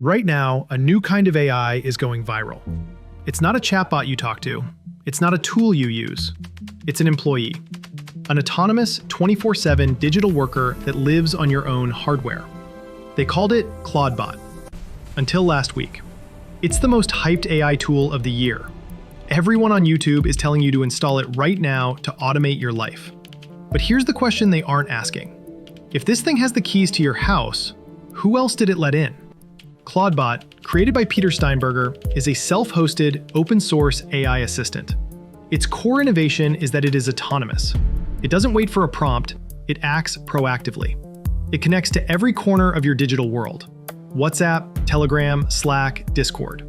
Right now, a new kind of AI is going viral. It's not a chatbot you talk to. It's not a tool you use. It's an employee. An autonomous 24/7 digital worker that lives on your own hardware. They called it ClawdBot. Until last week. It's the most hyped AI tool of the year. Everyone on YouTube is telling you to install it right now to automate your life. But here's the question they aren't asking. If this thing has the keys to your house, who else did it let in? ClawdBot, created by Peter Steinberger, is a self-hosted, open-source AI assistant. Its core innovation is that it is autonomous. It doesn't wait for a prompt, it acts proactively. It connects to every corner of your digital world: WhatsApp, Telegram, Slack, Discord.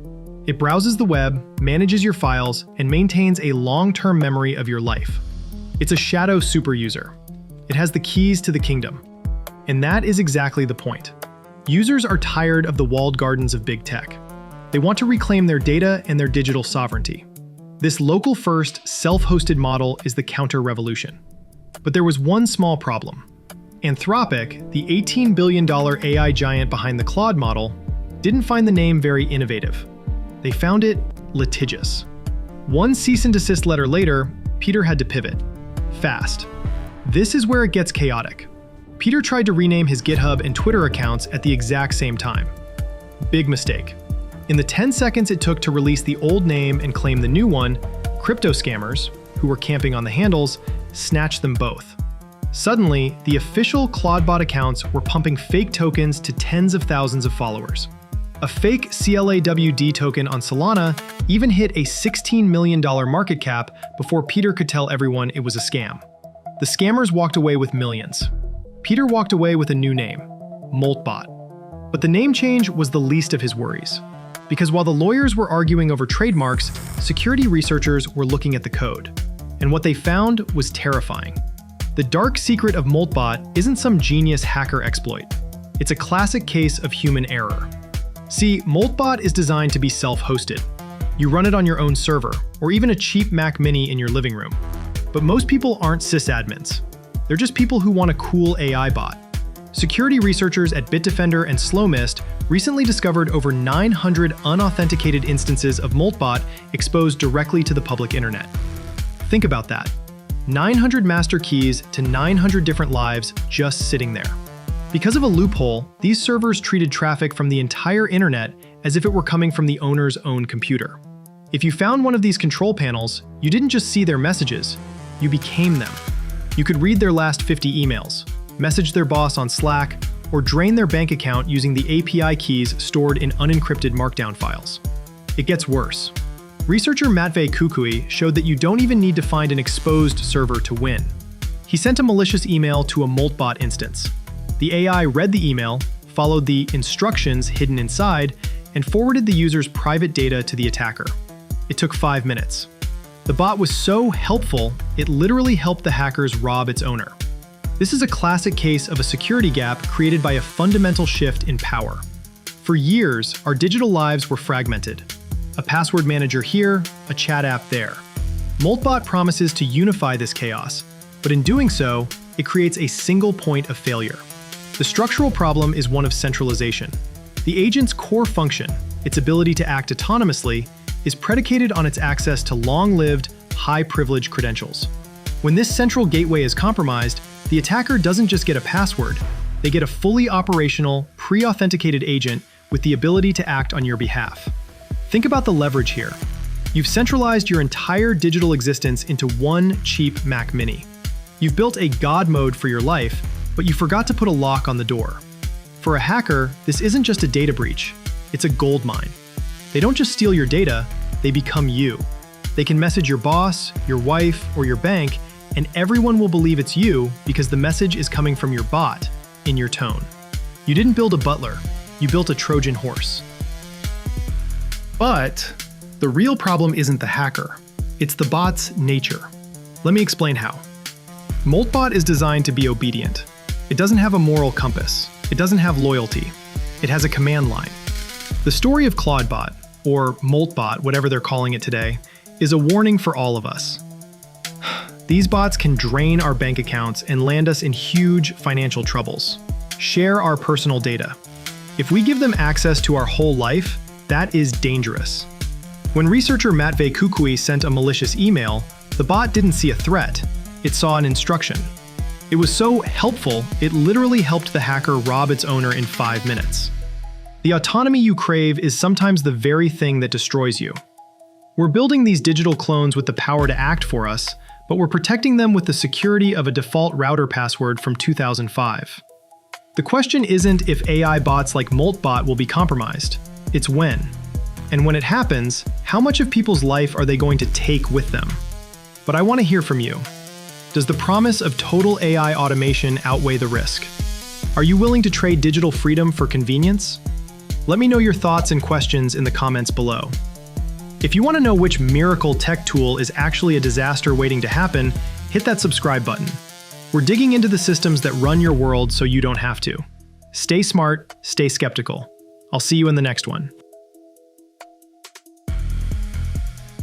It browses the web, manages your files, and maintains a long-term memory of your life. It's a shadow super user. It has the keys to the kingdom. And that is exactly the point. Users are tired of the walled gardens of big tech. They want to reclaim their data and their digital sovereignty. This local-first, self-hosted model is the counter-revolution. But there was one small problem. Anthropic, the $18 billion AI giant behind the Claude model, didn't find the name very innovative. They found it litigious. One cease and desist letter later, Peter had to pivot. Fast. This is where it gets chaotic. Peter tried to rename his GitHub and Twitter accounts at the exact same time. Big mistake. In the 10 seconds it took to release the old name and claim the new one, crypto scammers, who were camping on the handles, snatched them both. Suddenly, the official ClawdBot accounts were pumping fake tokens to tens of thousands of followers. A fake CLAWD token on Solana even hit a $16 million market cap before Peter could tell everyone it was a scam. The scammers walked away with millions. Peter walked away with a new name, Moltbot. But the name change was the least of his worries. Because while the lawyers were arguing over trademarks, security researchers were looking at the code. And what they found was terrifying. The dark secret of Moltbot isn't some genius hacker exploit. It's a classic case of human error. See, Moltbot is designed to be self-hosted. You run it on your own server, or even a cheap Mac Mini in your living room. But most people aren't sysadmins. They're just people who want a cool AI bot. Security researchers at Bitdefender and Slowmist recently discovered over 900 unauthenticated instances of Moltbot exposed directly to the public internet. Think about that. 900 master keys to 900 different lives just sitting there. Because of a loophole, these servers treated traffic from the entire internet as if it were coming from the owner's own computer. If you found one of these control panels, you didn't just see their messages, you became them. You could read their last 50 emails, message their boss on Slack, or drain their bank account using the API keys stored in unencrypted markdown files. It gets worse. Researcher Matvey Kukui showed that you don't even need to find an exposed server to win. He sent a malicious email to a Moltbot instance. The AI read the email, followed the instructions hidden inside, and forwarded the user's private data to the attacker. It took 5 minutes. The bot was so helpful, it literally helped the hackers rob its owner. This is a classic case of a security gap created by a fundamental shift in power. For years, our digital lives were fragmented. A password manager here, a chat app there. Moltbot promises to unify this chaos, but in doing so, it creates a single point of failure. The structural problem is one of centralization. The agent's core function, its ability to act autonomously, is predicated on its access to long-lived, high-privilege credentials. When this central gateway is compromised, the attacker doesn't just get a password, they get a fully operational, pre-authenticated agent with the ability to act on your behalf. Think about the leverage here. You've centralized your entire digital existence into one cheap Mac Mini. You've built a God mode for your life, but you forgot to put a lock on the door. For a hacker, this isn't just a data breach, it's a goldmine. They don't just steal your data, they become you. They can message your boss, your wife, or your bank, and everyone will believe it's you because the message is coming from your bot, in your tone. You didn't build a butler, you built a Trojan horse. But the real problem isn't the hacker, it's the bot's nature. Let me explain how. Moltbot is designed to be obedient. It doesn't have a moral compass. It doesn't have loyalty. It has a command line. The story of ClawdBot, or Moltbot, whatever they're calling it today, is a warning for all of us. These bots can drain our bank accounts and land us in huge financial troubles, share our personal data, If we give them access to our whole life, that is dangerous. When researcher Matvey Kukui sent a malicious email, the bot didn't see a threat, it saw an instruction. It was so helpful, it literally helped the hacker rob its owner in 5 minutes. The autonomy you crave is sometimes the very thing that destroys you. We're building these digital clones with the power to act for us, but we're protecting them with the security of a default router password from 2005. The question isn't if AI bots like Moltbot will be compromised, it's when. And when it happens, how much of people's life are they going to take with them? But I want to hear from you. Does the promise of total AI automation outweigh the risk? Are you willing to trade digital freedom for convenience? Let me know your thoughts and questions in the comments below. If you want to know which miracle tech tool is actually a disaster waiting to happen, hit that subscribe button. We're digging into the systems that run your world so you don't have to. Stay smart, stay skeptical. I'll see you in the next one.